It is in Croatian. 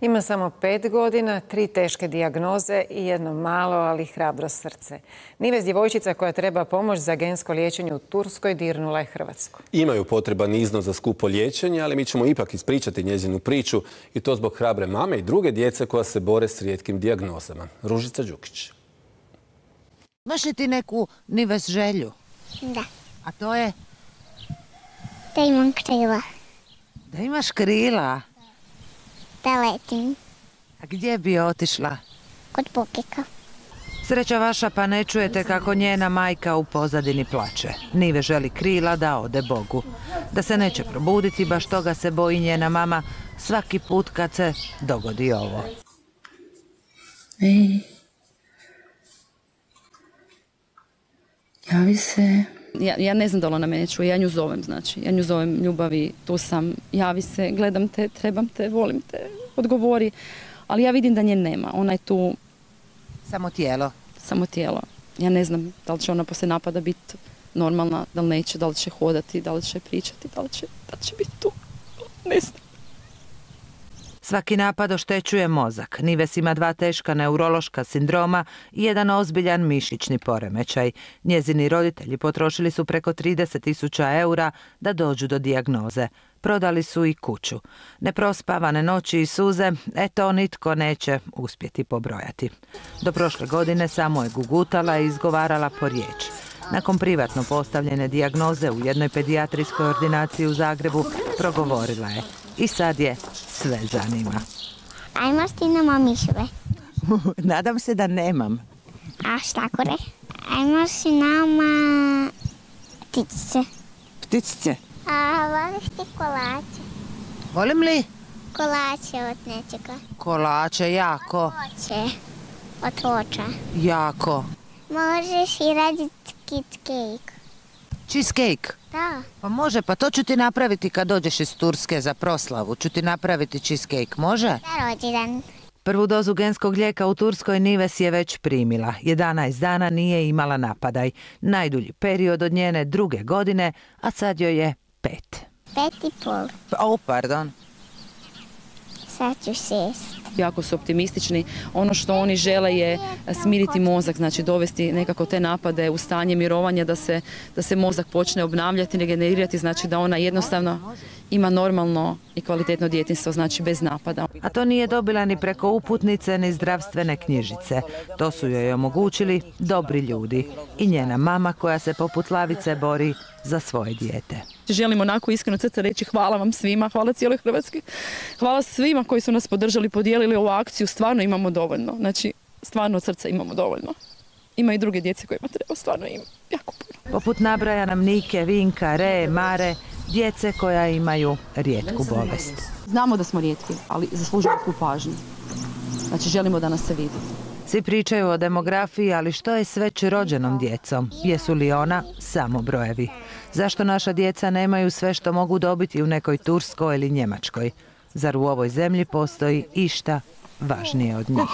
Ima samo 5 godina, 3 teške dijagnoze i jedno malo, ali hrabro srce. Nives, djevojčica koja treba pomoć za gensko liječenje u Turskoj, dirnula je Hrvatsku. Imaju potreban iznos za skupo liječenje, ali mi ćemo ipak ispričati njezinu priču i to zbog hrabre mame i druge djece koja se bore s rijetkim dijagnozama. Ružica Đukić. Imaš li ti neku, Nives, želju? Da. A to je? Da imam krila. Da imaš krila? Da letim. A gdje bi otišla? Kod Bukika. Sreća vaša pa ne čujete kako njena majka u pozadini plače. Nive želi krila da ode Bogu. Da se neće probuditi, baš toga se boji njena mama svaki put kad se dogodi ovo. Ej. Javi se. Ja ne znam da li ona mene čuje, ja nju zovem, znači. Ja nju zovem ljubavi, tu sam, javi se, gledam te, trebam te, volim te, odgovori. Ali ja vidim da nje nema, ona je tu... Samo tijelo? Samo tijelo. Ja ne znam da li će ona poslije napada biti normalna, da li neće, da li će hodati, da li će pričati, da li će biti tu. Ne znam. Svaki napad oštećuje mozak. Nives ima 2 teška neurološka sindroma i jedan ozbiljan mišićni poremećaj. Njezini roditelji potrošili su preko 30.000 eura da dođu do dijagnoze. Prodali su i kuću. Neprospavane noći i suze, eto nitko neće uspjeti pobrojati. Do prošle godine samo je gugutala i izgovarala po riječ. Nakon privatno postavljene dijagnoze u jednoj pedijatrijskoj ordinaciji u Zagrebu progovorila je. I sad je sve zanima. A imaš ti nama miševe? Nadam se da nemam. A šta kore? A imaš ti nama ptičice? Ptičice? A voliš ti kolače? Volim li? Kolače od nečega. Kolače, jako. Hoće. Od voća. Jako. Možeš i raditi cheesecake. Cheesecake? Da. Pa može, pa to ću ti napraviti kad dođeš iz Turske za proslavu. Ću ti napraviti cheesecake, može? Za rođendan. Prvu dozu genskog lijeka u Turskoj Nives je već primila. 11 dana nije imala napadaj. Najdulji period od njene 2. godine, a sad joj je 5. 5,5. Oh, pardon. Sad ću 6. Jako su optimistični. Ono što oni žele je smiriti mozak, znači dovesti nekako te napade u stanje mirovanja, da se mozak počne obnavljati, regenerirati, znači da ona jednostavno ima normalno i kvalitetno djetinjstvo, znači bez napada. A to nije dobila ni preko uputnice ni zdravstvene knjižice. To su joj omogućili dobri ljudi i njena mama koja se poput lavice bori za svoje dijete. Želim onako iskreno srce reći hvala vam svima, hvala cijeloj Hrvatskoj, hvala svima koji su nas podržali, podijelili ovu akciju, stvarno imamo dovoljno, znači stvarno od srca imamo dovoljno. Ima i druge djece kojima treba, stvarno ima jako puno. Poput nabraja nam Nike, Vinka, Re, Mare, djece koja imaju rijetku bolest. Znamo da smo rijetki, ali zaslužujemo svu pažnju. Znači želimo da nas se vidi. Svi pričaju o demografiji, ali što je s već rođenom djecom? Jesu li ona samo brojevi? Zašto naša djeca nemaju sve što mogu dobiti u nekoj Turskoj ili Njemačkoj? Zar u ovoj zemlji postoji išta važnije od njih?